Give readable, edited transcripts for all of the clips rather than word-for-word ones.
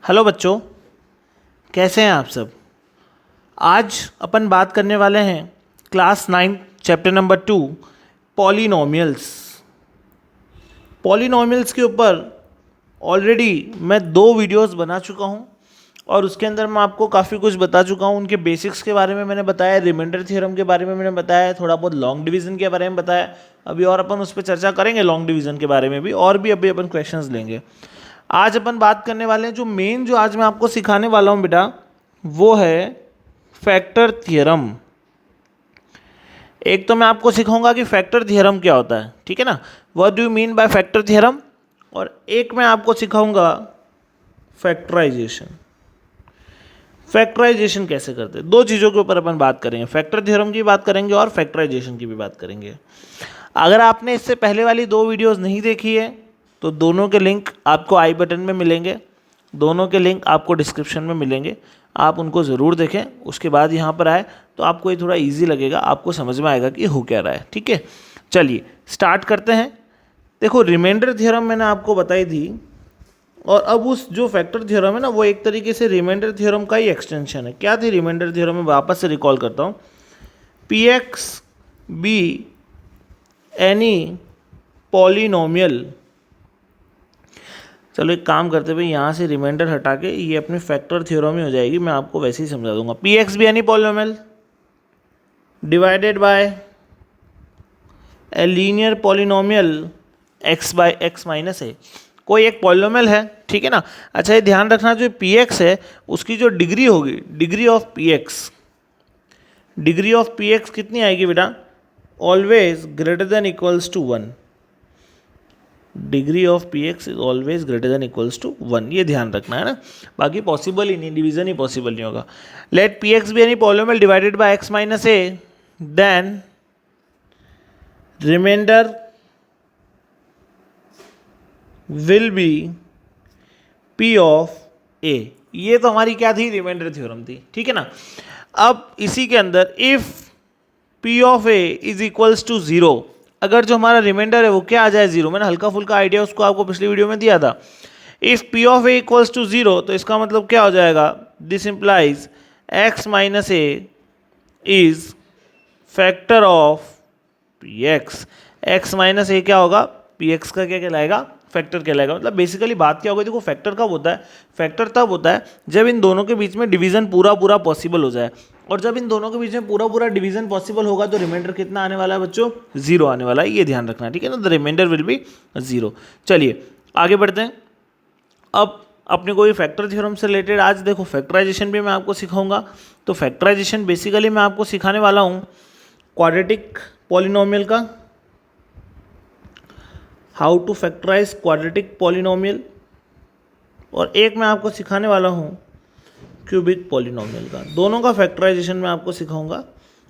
Hello बच्चों, कैसे हैं आप सब। आज अपन बात करने वाले हैं class 9 chapter number 2 polynomials. Polynomials के ऊपर ऑलरेडी मैं 2 वीडियोस बना चुका हूं और उसके अंदर मैं आपको काफ़ी कुछ बता चुका हूं। उनके बेसिक्स के बारे में मैंने बताया, रिमाइंडर थ्योरम के बारे में मैंने बताया, थोड़ा बहुत लॉन्ग डिवीज़न के बारे में बताया। अभी और अपन उस पर चर्चा करेंगे, लॉन्ग डिवीज़न के बारे में भी, और भी अभी अपन क्वेश्चंस लेंगे। आज अपन बात करने वाले हैं, जो आज मैं आपको सिखाने वाला हूं बेटा, वो है फैक्टर थ्योरम। एक तो मैं आपको सिखाऊंगा कि फैक्टर थ्योरम क्या होता है, ठीक है ना, what do you mean by factor theorem. और एक मैं आपको सिखाऊंगा फैक्टराइजेशन। फैक्टराइजेशन कैसे करते हैं, 2 चीज़ों के ऊपर अपन बात करेंगे, फैक्टर थ्योरम की बात करेंगे और फैक्टराइजेशन की भी बात करेंगे। अगर आपने इससे पहले वाली 2 वीडियोस नहीं देखी है तो दोनों के लिंक आपको आई बटन में मिलेंगे, दोनों के लिंक आपको डिस्क्रिप्शन में मिलेंगे, आप उनको ज़रूर देखें। उसके बाद यहाँ पर आए तो आपको ये थोड़ा इजी लगेगा, आपको समझ में आएगा कि हो क्या रहा है, ठीक है। चलिए स्टार्ट करते हैं। देखो, रिमाइंडर थ्योरम मैंने आपको बताई थी, और अब उस जो फैक्टर थ्योरम है ना, वो एक तरीके से रिमाइंडर थ्योरम का ही एक्सटेंशन है। क्या थी रिमाइंडर थ्योरम में, वापस से रिकॉल करता हूँ। P x be any polynomial. चलो एक काम करते भाई, यहाँ से रिमाइंडर हटा के ये अपनी फैक्टर थ्योरम ही हो जाएगी, मैं आपको वैसे ही समझा दूंगा। P x be any polynomial divided by a linear polynomial x by x minus a. कोई एक पॉलिनोमियल है, ठीक है ना। अच्छा, ये ध्यान रखना, जो पी एक्स है उसकी जो डिग्री होगी, degree of P X, degree of P X कितनी आएगी बेटा, always greater than equals to 1। Degree of P X is always greater than equals to 1, ये ध्यान रखना है ना, बाकी पॉसिबल ही नहीं, डिवीजन ही पॉसिबल नहीं होगा। Let p x be any polynomial divided by x minus a, then remainder will be p of a. ये तो हमारी क्या थी, रिमाइंडर थ्योरम थी, ठीक है ना। अब इसी के अंदर if P of A is equals to 0, अगर जो हमारा रिमाइंडर है वो क्या आ जाए, 0। मैंने हल्का फुल्का आइडिया उसको आपको पिछली वीडियो में दिया था। If P of a equals to 0, तो इसका मतलब क्या हो जाएगा, this implies x minus a is factor of P x. X minus a क्या होगा, पी एक्स का क्या कहलाएगा, फैक्टर कहलाएगा। मतलब बेसिकली बात क्या होगी, देखो फैक्टर कब होता है, फैक्टर तब होता है जब इन दोनों के बीच में डिवीजन पूरा पूरा पॉसिबल हो जाए, और जब इन दोनों के बीच में पूरा पूरा डिवीजन पॉसिबल होगा तो रिमाइंडर कितना आने वाला है बच्चों, 0 आने वाला है, ये ध्यान रखना, ठीक है ना। The remainder will be 0। चलिए आगे बढ़ते हैं। अब अपने को ये फैक्टर थ्योरम से रिलेटेड आज देखो फैक्टराइजेशन भी मैं आपको सिखाऊंगा। तो फैक्टराइजेशन बेसिकली मैं आपको सिखाने वाला हूँ क्वाड्रेटिक पॉलिनोमियल का, how to factorise quadratic polynomial, और एक मैं आपको सिखाने वाला हूँ क्यूबिक पॉलिनोमियल का। दोनों का फैक्टराइजेशन मैं आपको सिखाऊंगा,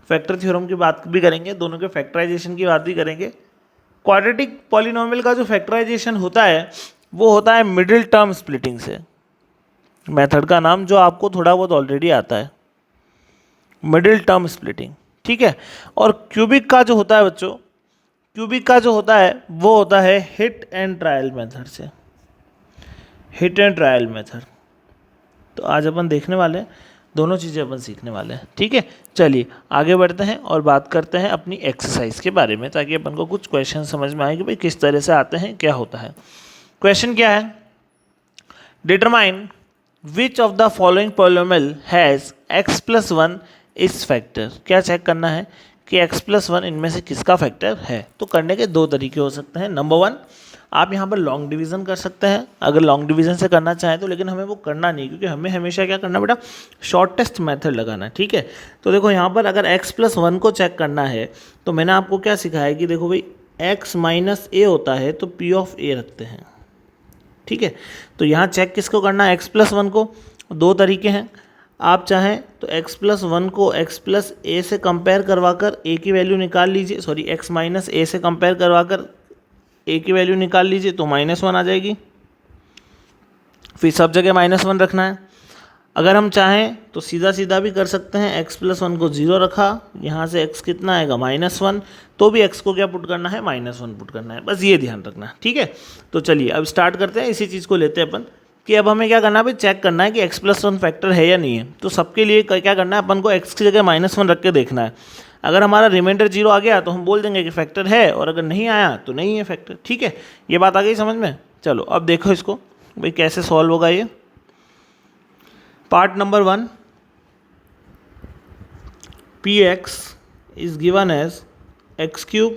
फैक्टर थ्योरम की बात भी करेंगे, दोनों के फैक्टराइजेशन की बात भी करेंगे। क्वाड्रेटिक पॉलिनोमियल का जो फैक्टराइजेशन होता है वो होता है मिडिल टर्म स्प्लिटिंग से। मेथड का नाम जो आपको थोड़ा बहुत ऑलरेडी आता है, मिडिल टर्म स्प्लिटिंग, ठीक है। और क्यूबिक का जो होता है बच्चों, क्यूबिक का जो होता है वो होता है हिट एंड ट्रायल मेथड से, हिट एंड ट्रायल मेथड। तो आज अपन देखने वाले हैं, दोनों चीज़ें अपन सीखने वाले हैं, ठीक है। चलिए आगे बढ़ते हैं और बात करते हैं अपनी एक्सरसाइज के बारे में, ताकि अपन को कुछ क्वेश्चन समझ में आए कि भाई किस तरह से आते हैं, क्या होता है। क्वेश्चन क्या है, determine which of the following polynomial has x plus 1 is factor. क्या चेक करना है कि x प्लस 1 इनमें से किसका फैक्टर है। तो करने के 2 तरीके हो सकते हैं। नंबर 1, आप यहाँ पर लॉन्ग डिवीज़न कर सकते हैं, अगर लॉन्ग डिवीज़न से करना चाहें तो, लेकिन हमें वो करना नहीं, क्योंकि हमें हमेशा क्या करना बेटा, शॉर्टेस्ट मेथड लगाना है, ठीक है। तो देखो यहाँ पर अगर x प्लस 1 को चेक करना है तो मैंने आपको क्या सिखाया कि देखो भाई x माइनस ए होता है तो p ऑफ a रखते हैं, ठीक है। तो यहाँ चेक किसको करना है, x प्लस 1 को। 2 तरीके हैं, आप चाहें तो x प्लस 1 को x प्लस ए से कंपेयर करवा कर a की वैल्यू निकाल लीजिए, सॉरी x माइनस ए से कंपेयर करवा कर a की वैल्यू निकाल लीजिए तो -1 आ जाएगी, फिर सब जगह -1 रखना है। अगर हम चाहें तो सीधा सीधा भी कर सकते हैं, x प्लस 1 को 0 रखा, यहाँ से x कितना आएगा -1, तो भी x को क्या पुट करना है, -1 पुट करना है, बस ये ध्यान रखना है, ठीक है। तो चलिए अब स्टार्ट करते हैं, इसी चीज़ को लेते हैं अपन कि अब हमें क्या करना है भाई, चेक करना है कि x+1 फैक्टर है या नहीं है। तो सबके लिए क्या करना है, अपन को x की जगह -1 रख के देखना है। अगर हमारा रिमाइंडर 0 आ गया तो हम बोल देंगे कि फैक्टर है, और अगर नहीं आया तो नहीं है फैक्टर। ठीक है, ये बात आ गई समझ में। चलो अब देखो इसको भाई कैसे सॉल्व होगा ये। Part number 1, px is given as x³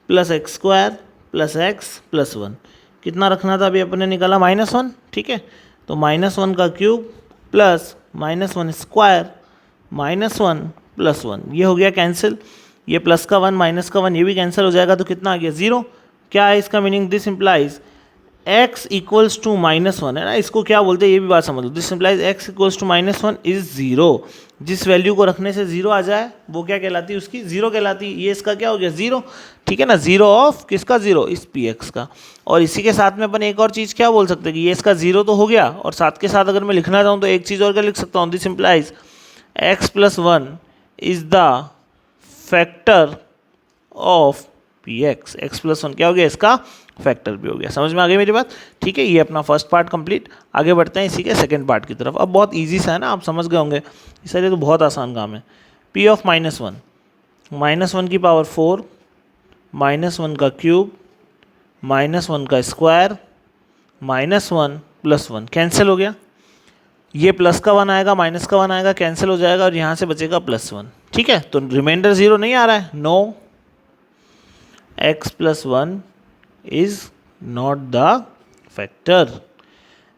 + x² + x + 1। कितना रखना था, अभी अपने निकाला -1। ठीक है, तो -1 का क्यूब प्लस -1² -1 + 1, ये हो गया कैंसिल। ये प्लस का 1 माइनस का 1 ये भी कैंसिल हो जाएगा, तो कितना आ गया 0। क्या है इसका मीनिंग, दिस इम्प्लाइज x = -1 है ना, इसको क्या बोलते हैं ये भी बात समझ लो। This implies x = -1 is 0। जिस वैल्यू को रखने से 0 आ जाए वो क्या कहलाती है, उसकी 0 कहलाती है। ये इसका क्या हो गया 0, ठीक है ना, 0 ऑफ किसका 0, इस px का। और इसी के साथ में अपन एक और चीज़ क्या बोल सकते हैं कि ये इसका 0 तो हो गया, और साथ के साथ अगर मैं लिखना चाहूँ तो एक चीज़ और क्या लिख सकता हूँ, this implies x+1 is the factor of px। x+1 क्या हो गया, इसका फैक्टर भी हो गया। समझ में आ गई मेरी बात। ठीक है, ये अपना फर्स्ट पार्ट कंप्लीट। आगे बढ़ते हैं इसी के सेकंड पार्ट की तरफ। अब बहुत इजी सा है ना, आप समझ गए होंगे, इसलिए तो बहुत आसान काम है। p ऑफ -1, -1 की पावर 4, -1 का क्यूब, -1 का स्क्वायर, -1 + 1 कैंसिल हो गया। ये प्लस का 1 आएगा, माइनस का 1 आएगा, कैंसिल हो जाएगा, और यहाँ से बचेगा +1। ठीक है, तो रिमाइंडर 0 नहीं आ रहा है, no, x+1 is not the factor.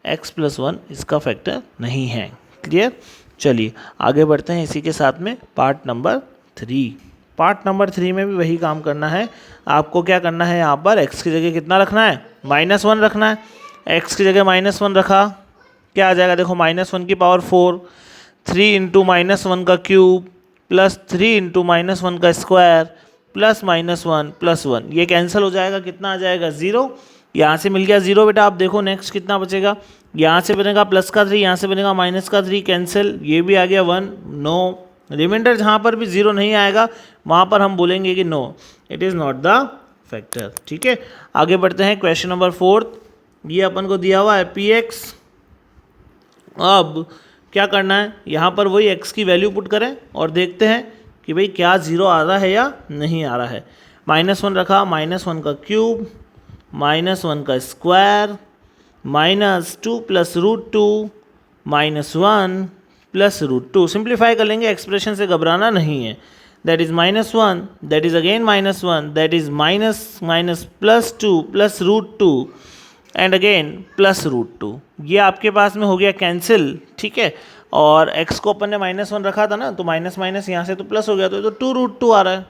x+1 इसका फैक्टर नहीं है। क्लियर, चलिए आगे बढ़ते हैं इसी के साथ में पार्ट नंबर 3। पार्ट नंबर 3 में भी वही काम करना है। आपको क्या करना है, यहाँ पर x की जगह कितना रखना है, -1 रखना है। x की जगह -1 रखा, क्या आ जाएगा देखो, -1 की पावर 4, 3 × -1 का क्यूब प्लस 3 × -1 का स्क्वायर प्लस -1 + 1, ये कैंसिल हो जाएगा, कितना आ जाएगा 0। यहाँ से मिल गया 0 बेटा। आप देखो नेक्स्ट कितना बचेगा, यहाँ से बनेगा प्लस का 3, यहाँ से बनेगा माइनस का 3, कैंसिल, ये भी आ गया 1, नो। रिमाइंडर जहाँ पर भी 0 नहीं आएगा वहाँ पर हम बोलेंगे कि no, it is not the factor. ठीक है, आगे बढ़ते हैं क्वेश्चन नंबर 4। ये अपन को दिया हुआ है px। अब क्या करना है, यहाँ पर वही x की वैल्यू पुट करें और देखते हैं कि भाई क्या 0 आ रहा है या नहीं आ रहा है। -1 रखा, -1 का क्यूब, -1 का स्क्वायर, -2 + √2, -1 + √2। सिंप्लीफाई कर लेंगे, एक्सप्रेशन से घबराना नहीं है। That is -1, that is again -1, that is -+2 + √2 and again +√2। ये आपके पास में हो गया कैंसिल। ठीक है, और x को अपन ने -1 रखा था ना, तो माइनस माइनस यहाँ से तो प्लस हो गया, तो 2√2 आ रहा है।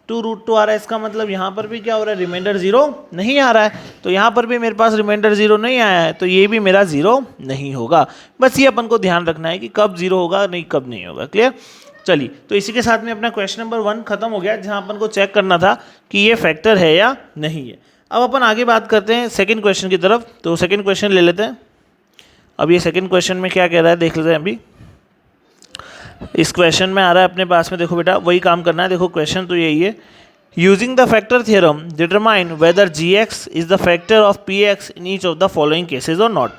2√2 आ रहा है, इसका मतलब यहाँ पर भी क्या हो रहा है, रिमाइंडर 0 नहीं आ रहा है। तो यहाँ पर भी मेरे पास रिमाइंडर 0 नहीं आया है, तो ये भी मेरा 0 नहीं होगा। बस ये अपन को ध्यान रखना है कि कब 0 होगा, नहीं कब नहीं होगा। क्लियर, चलिए तो इसी के साथ में अपना क्वेश्चन नंबर 1 खत्म हो गया, जहाँ अपन को चेक करना था कि ये फैक्टर है या नहीं है। अब अपन आगे बात करते हैं सेकंड क्वेश्चन की तरफ। तो सेकंड क्वेश्चन ले लेते हैं। अब ये सेकंड क्वेश्चन में क्या कह रहा है देख लेते हैं। अभी इस क्वेश्चन में आ रहा है अपने पास में, देखो बेटा वही काम करना है। देखो क्वेश्चन तो यही है, using the factor theorem determine whether gx is the factor of px in each of the following cases और नॉट।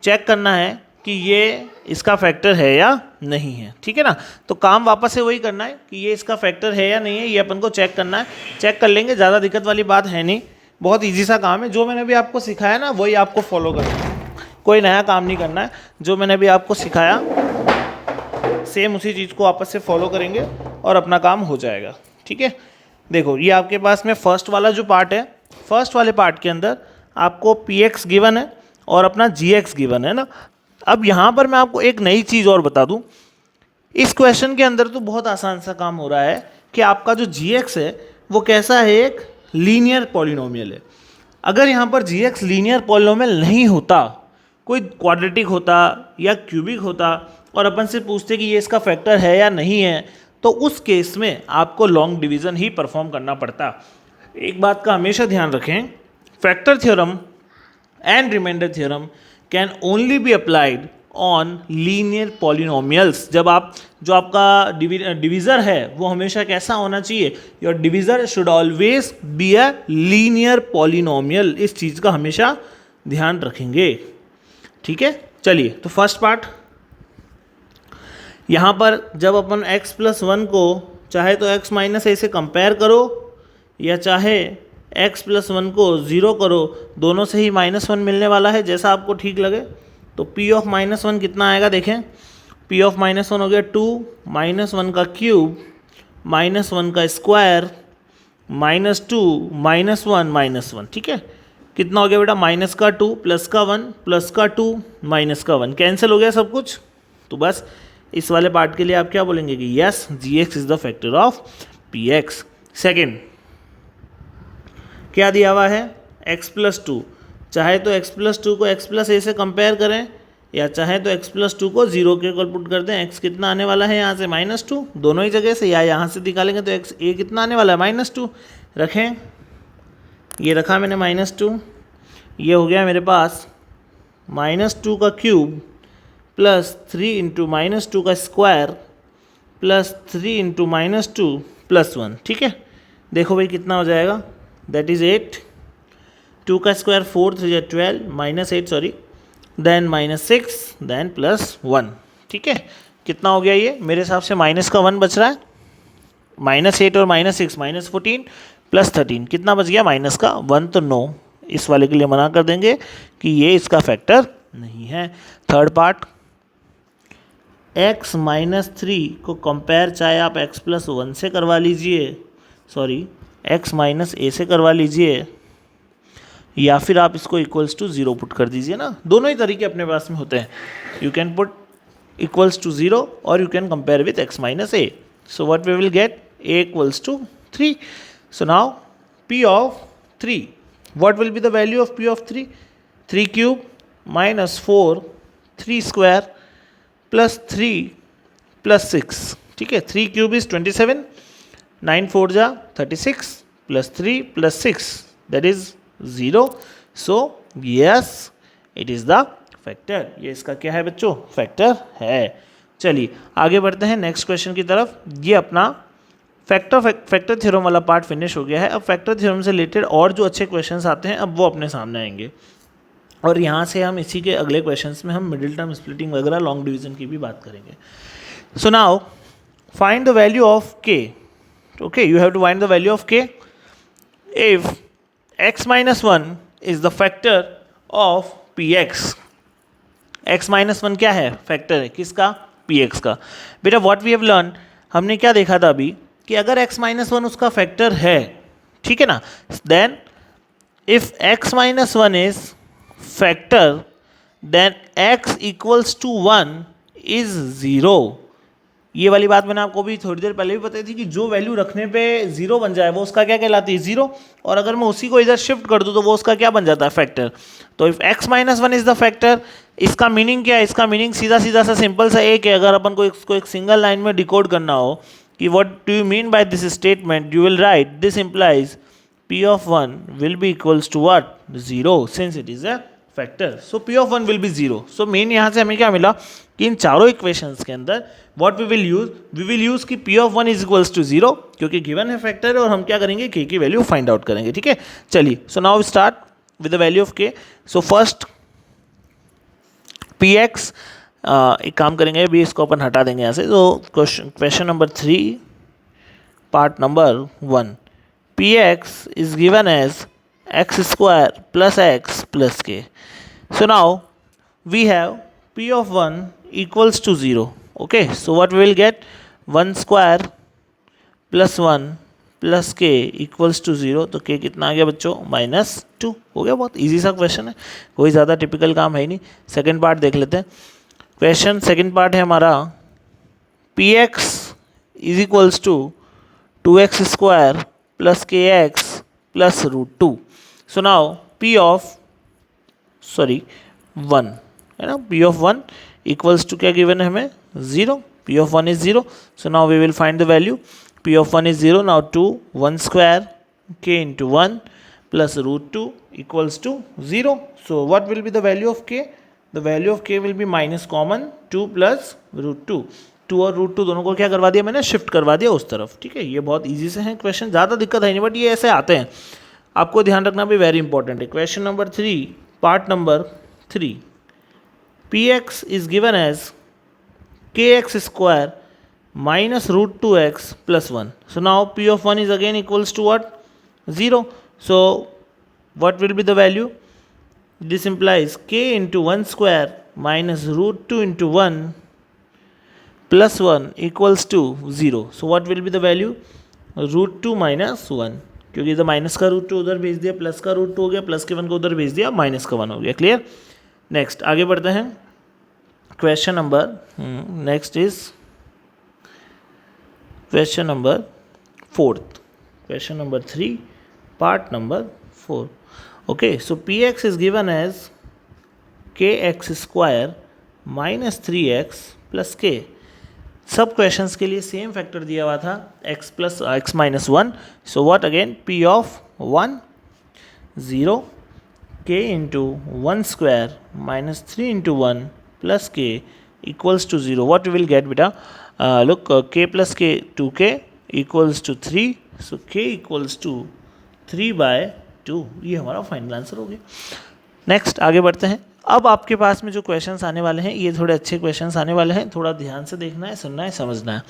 चेक करना है कि ये इसका फैक्टर है या नहीं है। ठीक है ना, तो काम वापस से वही करना है कि ये इसका फैक्टर है या नहीं है, ये अपन को चेक करना है। चेक कर लेंगे, ज़्यादा दिक्कत वाली बात है नहीं, बहुत ईजी सा काम है। जो मैंने अभी आपको सिखाया ना वही आपको फॉलो करना है, कोई नया काम नहीं करना है। जो मैंने अभी आपको सिखाया सेम उसी चीज़ को आपस से फॉलो करेंगे और अपना काम हो जाएगा। ठीक है, देखो ये आपके पास में फर्स्ट वाला जो पार्ट है, फर्स्ट वाले पार्ट के अंदर आपको px गिवन है और अपना gx गिवन है ना। अब यहाँ पर मैं आपको एक नई चीज़ और बता दूँ, इस क्वेश्चन के अंदर तो बहुत आसान सा काम हो रहा है कि आपका जो gx है वो कैसा है, एक लीनियर पॉलिनोमियल है। अगर यहाँ पर gx लीनियर पॉलिनोमियल नहीं होता, कोई क्वाड्रेटिक होता या क्यूबिक होता और अपन से पूछते कि ये इसका फैक्टर है या नहीं है, तो उस केस में आपको लॉन्ग डिवीज़न ही परफॉर्म करना पड़ता। एक बात का हमेशा ध्यान रखें, factor theorem and remainder theorem can only be applied on linear polynomials. जब आप जो आपका डिवीज़र है वो हमेशा कैसा होना चाहिए, your divisor should always be a linear polynomial. इस चीज़ का हमेशा ध्यान रखेंगे। ठीक है, चलिए तो फर्स्ट पार्ट, यहाँ पर जब अपन x प्लस 1 को चाहे तो x माइनस ए से कंपेयर करो या चाहे x प्लस 1 को 0 करो, दोनों से ही -1 मिलने वाला है, जैसा आपको ठीक लगे। तो p ऑफ -1 कितना आएगा देखें, p ऑफ -1 हो गया 2 -1 का क्यूब -1 का स्क्वायर -2 -1 ठीक है। कितना हो गया बेटा, माइनस का 2 प्लस का 1 प्लस का 2 माइनस का 1, कैंसिल हो गया सब कुछ। तो बस इस वाले पार्ट के लिए आप क्या बोलेंगे कि yes gx is the factor of px। Second क्या दिया हुआ है, x प्लस 2, चाहे तो x प्लस 2 को x प्लस ए से कंपेयर करें या चाहे तो x प्लस 2 को 0 के इक्वल पुट कर दें। x कितना आने वाला है यहाँ से -2, दोनों ही जगह से, या यहाँ से निकालेंगे तो x a कितना आने वाला है -2 रखें, ये रखा मैंने -2, ये हो गया मेरे पास -2 का क्यूब प्लस 3 इंटू -2 का स्क्वायर प्लस 3 इंटू -2 प्लस 1, ठीक है। देखो भाई कितना हो जाएगा, दैट इज़ 8, 2 का स्क्वायर 4 3 12 -8 सॉरी, देन -6 देन +1, ठीक है। कितना हो गया ये, मेरे हिसाब से माइनस का 1 बच रहा है, -8 और -6 -14 +13, कितना बच गया माइनस का 1। तो नो, इस वाले के लिए मना कर देंगे कि ये इसका फैक्टर नहीं है। थर्ड पार्ट, x -3 को कंपेयर चाहे आप x प्लस 1 से करवा लीजिए, सॉरी x माइनस ए से करवा लीजिए, या फिर आप इसको इक्वल्स टू 0 पुट कर दीजिए ना, दोनों ही तरीके अपने पास में होते हैं। You can put equals to 0 और you can compare with x minus A. So what we will get, a equals to 3। So now p of 3, what will be the value of p of 3? 3 cube minus 4 3 square plus 3 plus 6, ठीक है। 3 cube is 27, 9 4 जा 36 plus 3 plus 6 that is 0. So yes, it is the factor. ये इसका क्या है बच्चों, factor है। चलिए आगे बढ़ते हैं नेक्स्ट क्वेश्चन की तरफ। ये अपना फैक्टर थ्योरम वाला पार्ट फिनिश हो गया है। अब फैक्टर थ्योरम से रिलेटेड और जो अच्छे क्वेश्चंस आते हैं अब वो अपने सामने आएंगे, और यहाँ से हम इसी के अगले क्वेश्चंस में हम मिडिल टर्म स्प्लिटिंग वगैरह लॉन्ग डिवीजन की भी बात करेंगे। So now find the value of k। Okay, you have to find the value of k if x minus 1 is the factor of px। x minus 1 क्या है, factor है किसका, px का। बेटा व्हाट वी हैव लर्न, हमने क्या देखा था अभी कि अगर x माइनस 1 उसका फैक्टर है, ठीक है ना, then if x minus 1 is factor then x equals to 1 is 0। ये वाली बात मैंने आपको भी थोड़ी देर पहले भी बताई थी कि जो वैल्यू रखने पे 0 बन जाए वो उसका क्या कहलाती है, 0, और अगर मैं उसी को इधर शिफ्ट कर दूँ तो वो उसका क्या बन जाता है, फैक्टर। तो if x minus 1 is the factor, इसका मीनिंग क्या है, इसका मीनिंग सीधा सीधा सा सिंपल सा एक है। अगर अपन को इसको एक सिंगल लाइन में डिकोड करना हो कि what do you mean by this statement, you will write this implies p of 1 will be equals to what, 0, since it is a factor. So p of 1 will be 0. So main यहाँ से हमें क्या मिला कि इन चारों equations के अंदर what we will use कि p of 1 is equals to 0, क्योंकि गिवन है फैक्टर है और हम क्या करेंगे, k की वैल्यू फाइंड आउट करेंगे, ठीक है। चलिए, so now start with the value of k। So first px, एक काम करेंगे अभी इसको अपन हटा देंगे यहाँ से। तो question number 3 part number 1, px is given as x square plus x plus k. So now we have p of 1 equals to 0. Okay, so what we will get, 1 square plus 1 plus k equals to 0. तो k कितना आ गया बच्चों, -2 हो गया। बहुत easy सा question है, कोई ज़्यादा टिपिकल काम है ही नहीं। सेकेंड पार्ट देख लेते हैं। क्वेश्चन सेकेंड पार्ट है हमारा, px is equals to 2x square plus kx plus √2. So now p of 1 है ना, p of 1 equals to क्या गिवन है हमें, 0। p of 1 is 0. So now we will find the value. p of 1 is 0. Now 2 1 square k into 1 plus √2 equals to 0. So what will be the value of k? The value of k will be minus common 2 plus √2. 2 और √2 दोनों को क्या करवा दिया मैंने, shift करवा दिया उस तरफ, ठीक है। ये बहुत इजी से हैं क्वेश्चन, ज़्यादा दिक्कत है नहीं, बट ये ऐसे आते हैं, आपको ध्यान रखना भी वेरी इंपॉर्टेंट है। Question number 3 part number 3, px is given as kx square minus root 2x plus 1. So now p of 1 is again equals to what? 0. So what will be the value? This implies k into 1 square minus root 2 into 1 plus 1 equals to 0. So what will be the value? Root 2 minus 1, क्योंकि इधर minus का root 2 उधर भेज दिया, plus का root 2 हो गया, plus के 1 को उधर भेज दिया, माइनस का 1 हो गया. क्लियर? नेक्स्ट आगे बढ़ते हैं. Question number next is question number 4th, question number 3, part number 4. Okay, so px is given as kx square minus 3x plus k. सब क्वेश्चंस के लिए सेम फैक्टर दिया हुआ था, x plus x minus 1. So what again? p of 1 0 k into 1 square minus 3 into 1 plus k equals to 0. What we will get, beta? Look, k plus k 2k equals to 3. So k equals to 3/2. ये हमारा final answer हो गया. Next आगे बढ़ते हैं. अब आपके पास में जो क्वेश्चंस आने वाले हैं ये थोड़े अच्छे क्वेश्चंस आने वाले हैं, थोड़ा ध्यान से देखना है, सुनना है, समझना है.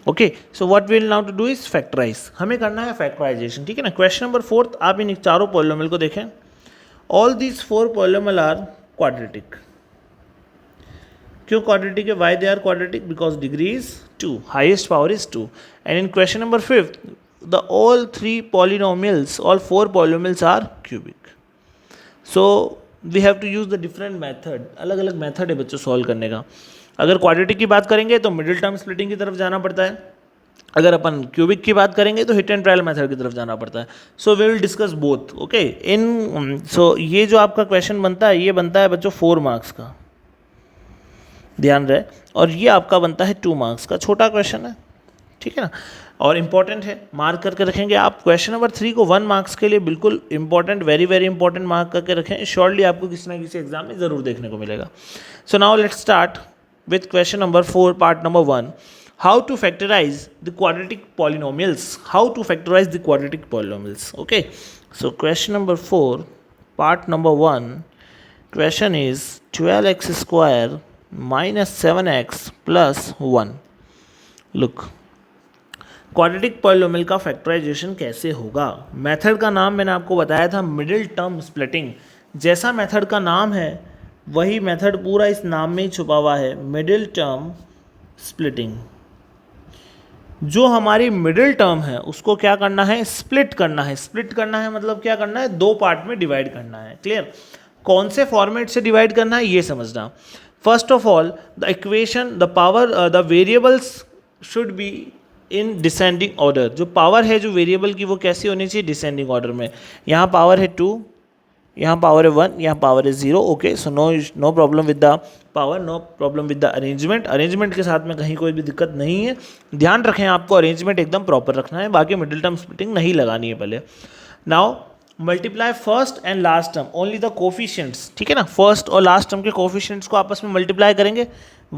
Okay, so what we will now to do is factorise. हमें करना है फैक्टराइजेशन. ठीक है ना. क्वेश्चन नंबर 4, आप इन चारों पॉलिनोमियल को देखें. All these 4 polynomial are quadratic. क्यों क्वाड्रेटिक है? Why they are quadratic? Because degree is 2, highest power is 2. And in question number 5 the all 3 polynomials, all 4 polynomials are cubic. So we have to use the different method. अलग अलग method है बच्चों solve करने का. अगर quadratic की बात करेंगे तो मिडिल टर्म स्प्लिटिंग की तरफ जाना पड़ता है. अगर अपन क्यूबिक की बात करेंगे तो हिट एंड ट्रायल मेथड की तरफ जाना पड़ता है. So we will discuss both. Okay, इन सो ये जो आपका क्वेश्चन बनता है ये बनता है बच्चों 4 मार्क्स का, ध्यान रहे. और ये आपका बनता है 2 मार्क्स का. छोटा क्वेश्चन है, ठीक है ना, और इम्पॉर्टेंट है, मार्क करके रखेंगे आप. क्वेश्चन नंबर 3 को 1 मार्क्स के लिए बिल्कुल important, very very important mark करके रखें. श्योरली आपको किसी ना किसी एग्जाम में ज़रूर देखने को मिलेगा. So now let's start with question number 4, part number 1. How to factorise the quadratic polynomials. How to factorise the quadratic polynomials. Okay, so question number 4, part number 1. Question is 12x square minus 7x plus 1. Look, quadratic polynomial का factorisation कैसे होगा. Method का नाम मैंने आपको बताया था middle term splitting. जैसा मेथड का नाम है वही मेथड पूरा इस नाम में ही छुपा हुआ है, मिडिल टर्म स्प्लिटिंग. जो हमारी मिडिल टर्म है उसको क्या करना है? स्प्लिट करना है. स्प्लिट करना है मतलब क्या करना है? 2 पार्ट में डिवाइड करना है. क्लियर? कौन से फॉर्मेट से डिवाइड करना है ये समझना. First of all, the equation, the power, the variables should be in descending order. जो पावर है जो वेरिएबल की वो कैसी होनी चाहिए? डिसेंडिंग ऑर्डर में. यहाँ पावर है 2, यहाँ पावर है 1, यहाँ पावर है 0. Okay, so no problem with the power, no problem with the arrangement. Arrangement के साथ में कहीं कोई भी दिक्कत नहीं है. ध्यान रखें आपको अरेंजमेंट एकदम प्रॉपर रखना है, बाकी मिडिल टर्म स्प्लिटिंग नहीं लगानी है पहले. Now multiply first and last term, only the coefficients. ठीक है ना, फर्स्ट और लास्ट टर्म के कोफिशिएंट्स को आपस में मल्टीप्लाई करेंगे.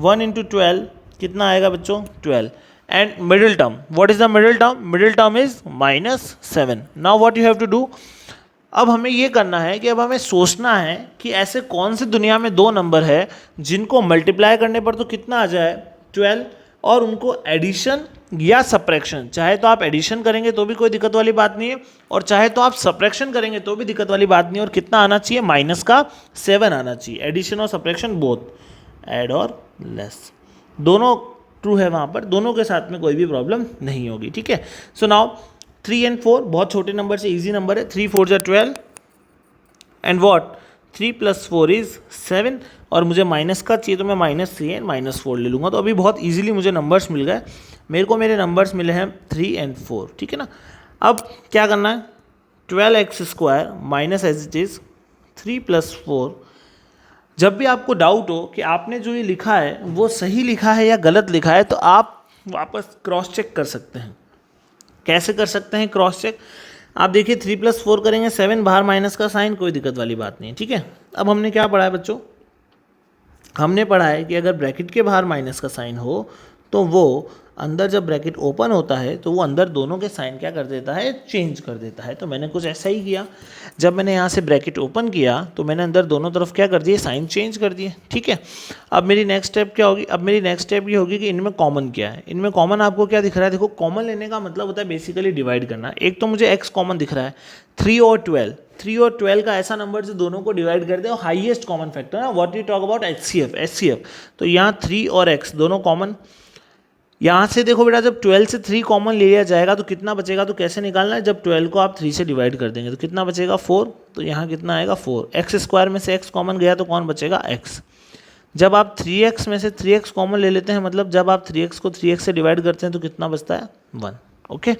1 into 12 कितना आएगा बच्चों? 12. And middle term, what is the middle term? Middle term is -7. Now what you have to do. अब हमें ये करना है कि अब हमें सोचना है कि ऐसे कौन से दुनिया में 2 नंबर है जिनको मल्टीप्लाई करने पर तो कितना आ जाए? 12. और उनको एडिशन या सब्ट्रैक्शन, चाहे तो आप एडिशन करेंगे तो भी कोई दिक्कत वाली बात नहीं है, और चाहे तो आप सब्ट्रैक्शन करेंगे तो भी दिक्कत वाली बात नहीं है. और कितना आना चाहिए? -7 आना चाहिए. एडिशन और सब्ट्रैक्शन बोथ, ऐड और लेस, दोनों ट्रू है वहाँ पर, दोनों के साथ में कोई भी प्रॉब्लम नहीं होगी. ठीक है. सो नाउ 3 and 4 बहुत छोटे नंबर से ईजी नंबर है. 3 4 12 एंड वॉट 3 + 4 इज 7. और मुझे माइनस का चाहिए तो मैं -3 and -4 ले लूँगा. तो अभी बहुत ईजिली मुझे नंबर्स मिल गए. मेरे को मेरे नंबर्स मिले हैं 3 and 4. ठीक है ना. अब क्या करना है? 12x square minus as it is 3 + 4. जब भी आपको डाउट हो कि आपने जो ये लिखा है वो सही लिखा है या गलत लिखा है तो आप वापस क्रॉस चेक कर सकते हैं. कैसे कर सकते हैं क्रॉस चेक? आप देखिए 3 + 4 करेंगे 7, बाहर माइनस का साइन, कोई दिक्कत वाली बात नहीं है. ठीक है. अब हमने क्या पढ़ा है बच्चों? हमने पढ़ा है कि अगर ब्रैकेट के बाहर माइनस का साइन हो तो वो अंदर जब ब्रैकेट ओपन होता है तो वो अंदर दोनों के साइन क्या कर देता है, चेंज कर देता है। तो मैंने कुछ ऐसा ही किया, जब मैंने यहाँ से ब्रैकेट ओपन किया तो मैंने अंदर दोनों तरफ क्या कर दिए, साइन चेंज कर दिए। ठीक है, अब मेरी नेक्स्ट स्टेप क्या होगी, अब मेरी नेक्स्ट स्टेप ये होगी कि इनमें कॉमन क्या है। इनमें कॉमन आपको क्या दिख रहा है, देखो कॉमन लेने का मतलब होता है बेसिकली डिवाइड करना। एक तो मुझे x कॉमन दिख रहा है, 3 और 12, 3 और 12 का ऐसा नंबर जो दोनों को डिवाइड कर दे और हाईएस्ट कॉमन फैक्टर है, what you talk about HCF। तो यहाँ 3 और x दोनों कॉमन। यहाँ से देखो बेटा, जब 12 से 3 कॉमन ले लिया जाएगा तो कितना बचेगा, तो कैसे निकालना है, जब 12 को आप 3 से डिवाइड कर देंगे तो कितना बचेगा, 4। तो यहाँ कितना आएगा, 4। एक्स स्क्वायर में से x कॉमन गया तो कौन बचेगा, x। जब आप 3x में से 3x कॉमन ले लेते हैं, मतलब जब आप 3x को 3x से डिवाइड करते हैं तो कितना बचता है, 1। ओके,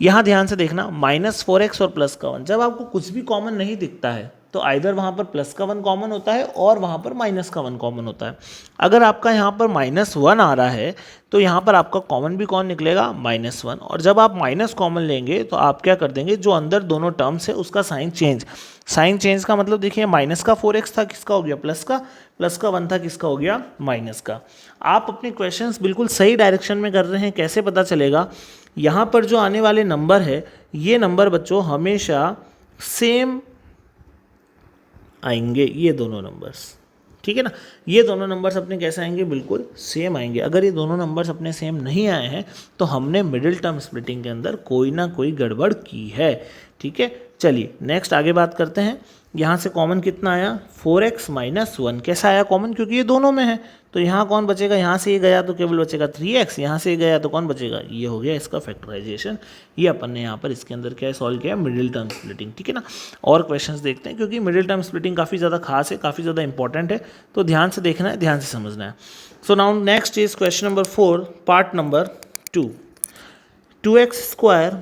यहाँ ध्यान से देखना, -4x और प्लस का 1, जब आपको कुछ भी कॉमन नहीं दिखता है तो आइदर वहाँ पर प्लस का 1 कॉमन होता है और वहाँ पर माइनस का 1 कॉमन होता है। अगर आपका यहाँ पर -1 आ रहा है तो यहाँ पर आपका कॉमन भी कौन निकलेगा, -1। और जब आप माइनस कॉमन लेंगे तो आप क्या कर देंगे, जो अंदर दोनों टर्म्स है उसका साइन चेंज। साइन चेंज का मतलब देखिए, माइनस का 4x था, किसका हो गया, प्लस का 1 था, किसका हो गया, माइनस का। आप अपने क्वेश्चंस बिल्कुल सही डायरेक्शन में कर रहे हैं। कैसे पता चलेगा, यहाँ पर जो आने वाले नंबर है ये नंबर बच्चों हमेशा सेम आएंगे, ये दोनों नंबर्स। ठीक है ना, ये दोनों नंबर्स अपने कैसे आएंगे, बिल्कुल सेम आएंगे। अगर ये दोनों नंबर्स अपने सेम नहीं आए हैं तो हमने मिडिल टर्म स्प्लिटिंग के अंदर कोई ना कोई गड़बड़ की है। ठीक है, चलिए नेक्स्ट आगे बात करते हैं। यहाँ से कॉमन कितना आया, 4x - 1। कैसा आया कॉमन, क्योंकि ये दोनों में है। तो यहाँ कौन बचेगा, यहाँ से ये गया तो केवल बचेगा 3x, यहाँ से ये गया तो कौन बचेगा, ये हो गया इसका फैक्टराइजेशन। ये अपन ने यहाँ पर इसके अंदर क्या सॉल्व किया, मिडिल टर्म स्प्लिटिंग। ठीक है ना, और क्वेश्चंस देखते हैं, क्योंकि मिडिल टर्म स्प्लिटिंग काफ़ी ज़्यादा खास है, काफ़ी ज़्यादा इंपॉर्टेंट है, तो ध्यान से देखना है, ध्यान से समझना है। So now next is question number 4, part number 2। 2x²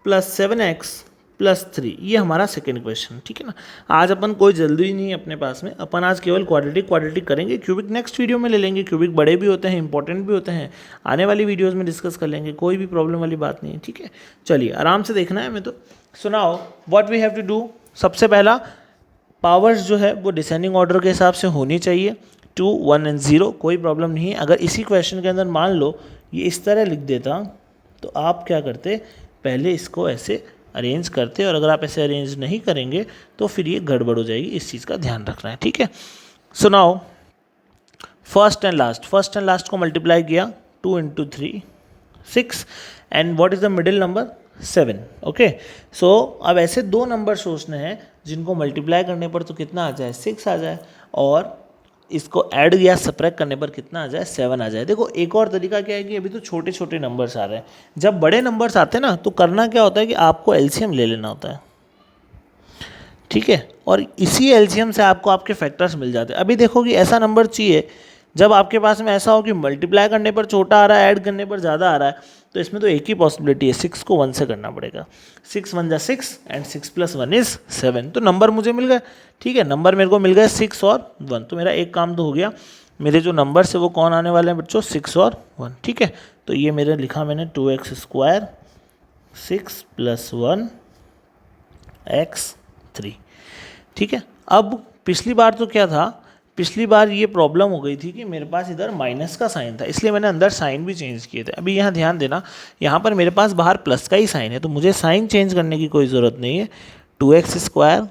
+ 7x + 3, ये हमारा सेकेंड क्वेश्चन। ठीक है ना, आज अपन कोई जल्दी नहीं है अपने पास में, अपन आज केवल क्वाड्रेटिक करेंगे। क्यूबिक नेक्स्ट वीडियो में ले लेंगे, क्यूबिक बड़े भी होते हैं, इंपॉर्टेंट भी होते हैं, आने वाली वीडियोस में डिस्कस कर लेंगे, कोई भी प्रॉब्लम वाली बात नहीं है। ठीक है, चलिए आराम से देखना है हमें। तो सुनाओ what we have to do. सबसे पहला, पावर्स जो है वो डिसेंडिंग ऑर्डर के हिसाब से होनी चाहिए, 2, 1 और 0, कोई प्रॉब्लम नहीं है। अगर इसी क्वेश्चन के अंदर मान लो ये इस तरह लिख देता तो आप क्या करते, पहले इसको ऐसे अरेंज करते, और अगर आप ऐसे अरेंज नहीं करेंगे तो फिर ये गड़बड़ हो जाएगी, इस चीज़ का ध्यान रखना है। ठीक है, सुनाओ फर्स्ट एंड लास्ट को मल्टीप्लाई किया, 2 × 3 6, and what is the middle number, 7। Okay, so अब ऐसे दो नंबर सोचने हैं जिनको मल्टीप्लाई करने पर तो कितना आ जाए, 6 आ जाए, और इसको ऐड या सब्ट्रैक्ट करने पर कितना आ जाए, 7 आ जाए। देखो एक और तरीका क्या है कि अभी तो छोटे छोटे नंबर्स आ रहे हैं, जब बड़े नंबर्स आते हैं ना तो करना क्या होता है कि आपको एलसीएम ले लेना होता है। ठीक है, और इसी एलसीएम से आपको आपके फैक्टर्स मिल जाते हैं। अभी देखो कि ऐसा नंबर चाहिए जब आपके पास में ऐसा हो कि मल्टीप्लाई करने पर छोटा आ रहा है, ऐड करने पर ज़्यादा आ रहा है, तो इसमें तो एक ही पॉसिबिलिटी है, 6 को 1 से करना पड़ेगा। 6 1 = 6 एंड 6 + 1 = 7। तो नंबर मुझे मिल गए। ठीक है, नंबर मेरे को मिल गए 6 और 1, तो मेरा एक काम तो हो गया। मेरे जो नंबर है वो कौन आने वाले हैं बच्चों, 6 और 1। ठीक है, तो ये मेरे लिखा मैंने 2x² 6 + 1 x 3। ठीक है, अब पिछली बार तो क्या था, पिछली बार ये प्रॉब्लम हो गई थी कि मेरे पास इधर माइनस का साइन था, इसलिए मैंने अंदर साइन भी चेंज किए थे। अभी यहाँ ध्यान देना, यहाँ पर मेरे पास बाहर प्लस का ही साइन है, तो मुझे साइन चेंज करने की कोई ज़रूरत नहीं है। 2x²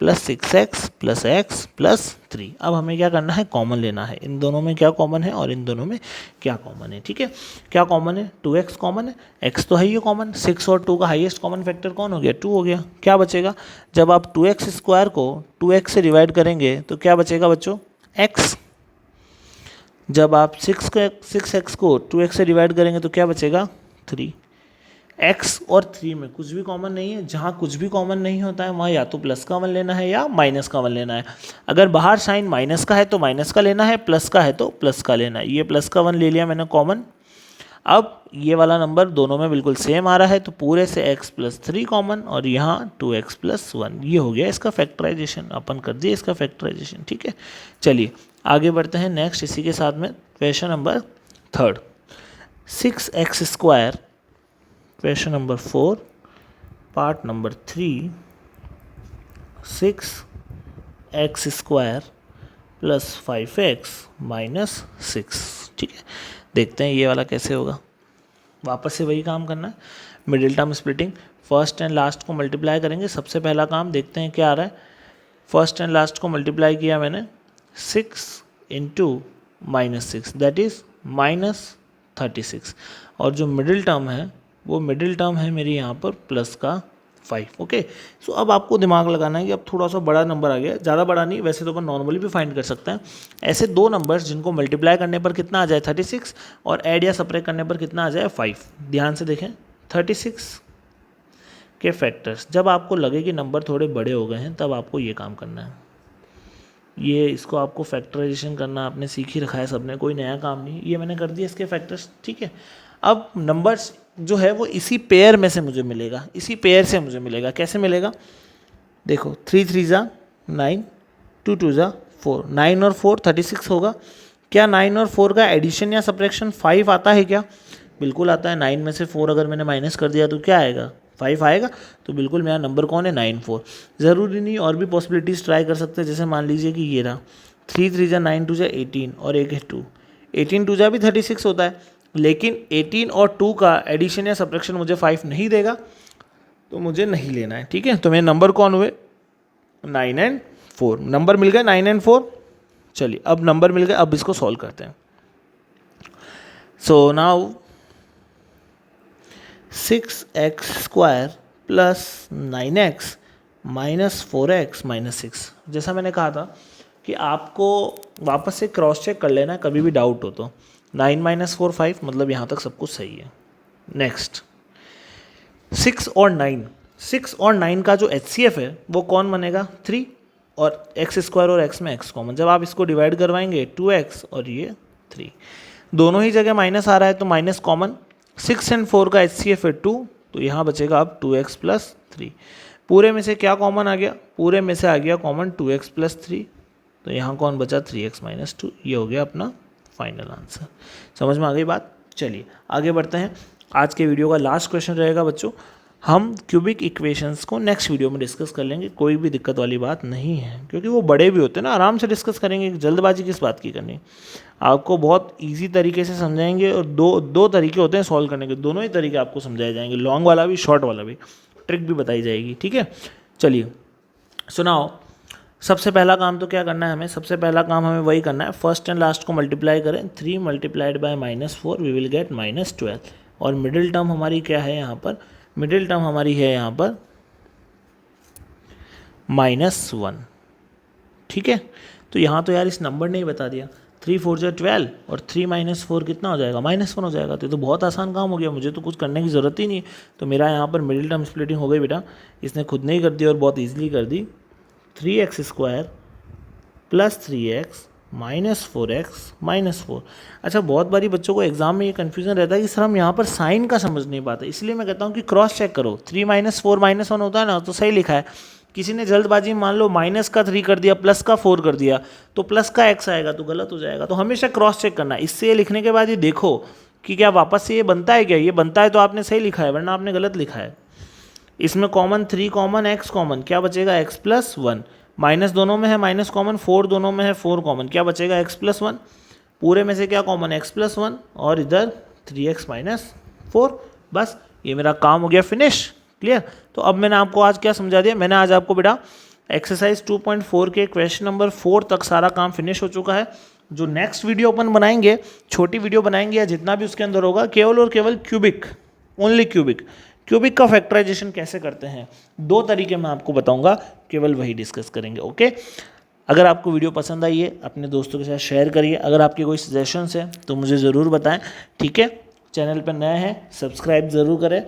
+ 6x + x + 3। अब हमें क्या करना है, कॉमन लेना है। इन दोनों में क्या कॉमन है और इन दोनों में क्या कॉमन है। ठीक है, क्या कॉमन है, 2x कॉमन है, x तो है ही कॉमन, 6 और 2 का हाईएस्ट कॉमन फैक्टर कौन हो गया, 2 हो गया। क्या बचेगा, जब आप 2x² को 2x से डिवाइड करेंगे तो क्या बचेगा बच्चों, x। जब आप 6x को 2x से डिवाइड करेंगे तो क्या बचेगा, 3। x और 3 में कुछ भी कॉमन नहीं है, जहाँ कुछ भी कॉमन नहीं होता है वहाँ या तो प्लस का 1 लेना है या माइनस का 1 लेना है। अगर बाहर साइन माइनस का है तो माइनस का लेना है, प्लस का है तो प्लस का लेना है। ये प्लस का 1 ले लिया मैंने कॉमन। अब ये वाला नंबर दोनों में बिल्कुल सेम आ रहा है, तो पूरे से x + 3 कॉमन, और यहाँ 2x + 1, ये हो गया इसका फैक्टराइजेशन। अपन कर दिए इसका फैक्टराइजेशन। ठीक है, चलिए आगे बढ़ते हैं नेक्स्ट इसी के साथ में question number 3, 6x²। Question number 4, part number 3, 6x² + 5x - 6। ठीक है, देखते हैं ये वाला कैसे होगा। वापस से वही काम करना है, middle term splitting, first and last को मल्टीप्लाई करेंगे। सबसे पहला काम देखते हैं क्या आ रहा है। फर्स्ट एंड लास्ट को मल्टीप्लाई किया मैंने 6 इंटू -6 दैट इज़ -36, और जो मिडिल टर्म है वो मिडिल टर्म है मेरी यहाँ पर प्लस का 5। ओके, सो अब आपको दिमाग लगाना है कि अब थोड़ा सा बड़ा नंबर आ गया, ज़्यादा बड़ा नहीं, वैसे तो अपन नॉर्मली भी फाइंड कर सकते हैं। ऐसे दो नंबर्स जिनको मल्टीप्लाई करने पर कितना आ जाए 36 और ऐड या सब्ट्रैक्ट करने पर कितना आ जाए 5। ध्यान से देखें, 36 के फैक्टर्स, जब आपको लगे कि नंबर थोड़े बड़े हो गए हैं तब आपको ये काम करना है। ये इसको आपको फैक्टराइजेशन करना आपने सीख ही रखा है सबने, कोई नया काम नहीं। ये मैंने कर दिया इसके फैक्टर्स, ठीक है। अब नंबर्स जो है वो इसी पेयर में से मुझे मिलेगा, इसी पेयर से मुझे मिलेगा। कैसे मिलेगा, देखो 3 3 जा 9, 2 2 जा 4, 9 और 4 36 होगा। क्या 9 और 4 का एडिशन या सब्ट्रैक्शन 5 आता है क्या? बिल्कुल आता है। 9 में से 4 अगर मैंने माइनस कर दिया तो क्या आएगा, 5 आएगा। तो बिल्कुल मेरा नंबर कौन है, 9 4। ज़रूरी नहीं, और भी पॉसिबिलिटीज़ ट्राई कर सकते हैं। जैसे मान लीजिए कि ये रहा 3 3 जा 9 2 जा 18 और एक है 2, 18 2 जा भी 36 होता है। लेकिन 18 और 2 का एडिशन या सब्ट्रैक्शन मुझे 5 नहीं देगा, तो मुझे नहीं लेना है, ठीक है। तो मेरे नंबर कौन हुए, 9 और 4। नंबर मिल गए 9 और 4। चलिए अब नंबर मिल गए, अब इसको सॉल्व करते हैं। So now 6x² plus 9x minus 4x minus 6। जैसा मैंने कहा था कि आपको वापस से क्रॉस चेक कर लेना कभी भी डाउट हो तो। 9 - 4 5, मतलब यहाँ तक सब कुछ सही है। नेक्स्ट 6 और 9 का जो HCF है वो कौन बनेगा, 3, और x² और x में x कॉमन। जब आप इसको डिवाइड करवाएंगे 2x और ये 3, दोनों ही जगह माइनस आ रहा है तो माइनस कॉमन। 6 और 4 का HCF है 2, तो यहाँ बचेगा अब 2x प्लस 3। पूरे में से क्या कॉमन आ गया, पूरे में से आ गया कॉमन 2x प्लस 3, तो यहाँ कौन बचा 3x माइनस 2। ये हो गया अपना फाइनल आंसर। समझ में आ गई बात। चलिए आगे बढ़ते हैं। आज के वीडियो का लास्ट क्वेश्चन रहेगा बच्चों, हम क्यूबिक इक्वेशंस को नेक्स्ट वीडियो में डिस्कस कर लेंगे। कोई भी दिक्कत वाली बात नहीं है, क्योंकि वो बड़े भी होते हैं ना, आराम से डिस्कस करेंगे, जल्दबाजी किस बात की करनी। आपको बहुत इजी तरीके से समझाएंगे, और दो तरीके होते हैं सॉल्व करने के, दोनों ही तरीके आपको समझाए जाएंगे, लॉन्ग वाला भी शॉर्ट वाला भी, ट्रिक भी बताई जाएगी, ठीक है। चलिए सुनाओ, सबसे पहला काम तो क्या करना है हमें, सबसे पहला काम हमें वही करना है, फर्स्ट एंड लास्ट को मल्टीप्लाई करें। 3 multiplied by -4 we will get -12, और मिडिल टर्म हमारी क्या है यहाँ पर, मिडिल टर्म हमारी है यहाँ पर -1, ठीक है। तो यहाँ तो यार इस नंबर ने ही बता दिया, 3 4 जा 12 और 3 - 4 कितना हो जाएगा, -1 हो जाएगा। तो बहुत आसान काम हो गया, मुझे तो कुछ करने की ज़रूरत ही नहीं। तो मेरा यहाँ पर मिडिल टर्म स्प्लिटिंग हो गई बेटा, इसने खुद नहीं कर दी और बहुत ईजिली कर दी। 3x² plus 3x minus 4x minus 4। अच्छा, बहुत बारी बच्चों को एग्जाम में ये कन्फ्यूजन रहता है कि सर हम यहाँ पर साइन का समझ नहीं पाते, इसलिए मैं कहता हूँ कि क्रॉस चेक करो। 3 - 4 -1 होता है ना, तो सही लिखा है। किसी ने जल्दबाजी में मान लो माइनस का 3 कर दिया, प्लस का 4 कर दिया, तो प्लस का x आएगा तो गलत हो जाएगा। तो हमेशा क्रॉस चेक करना। इससे लिखने के बाद ये देखो कि क्या वापस से ये बनता है क्या, ये बनता है तो आपने सही लिखा है, वरना आपने गलत लिखा है। इसमें कॉमन 3 कॉमन x कॉमन, क्या बचेगा x प्लस 1, माइनस दोनों में है माइनस कॉमन, 4 दोनों में है 4 कॉमन, क्या बचेगा x प्लस 1, पूरे में से क्या कॉमन x प्लस 1, और इधर 3x माइनस 4। बस ये मेरा काम हो गया फिनिश, क्लियर। तो अब मैंने आपको आज क्या समझा दिया, मैंने आज आपको बेटा एक्सरसाइज 2.4 के क्वेश्चन नंबर 4 तक सारा काम फिनिश हो चुका है। जो नेक्स्ट वीडियो अपन बनाएंगे, छोटी वीडियो बनाएंगे या जितना भी उसके अंदर होगा, केवल और केवल क्यूबिक, ओनली क्यूबिक का फैक्टराइजेशन कैसे करते हैं, 2 तरीके मैं आपको बताऊंगा, केवल वही डिस्कस करेंगे। ओके, अगर आपको वीडियो पसंद आई है अपने दोस्तों के साथ शेयर करिए। अगर आपके कोई सजेशंस हैं तो मुझे ज़रूर बताएं, ठीक है। चैनल पर नए हैं सब्सक्राइब ज़रूर करें।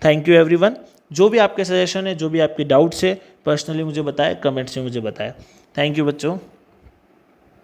Thank you everyone. जो भी आपके सजेशन है, जो भी आपके डाउट्स है, पर्सनली मुझे बताएं, कमेंट्स में मुझे बताएं। थैंक यू बच्चों।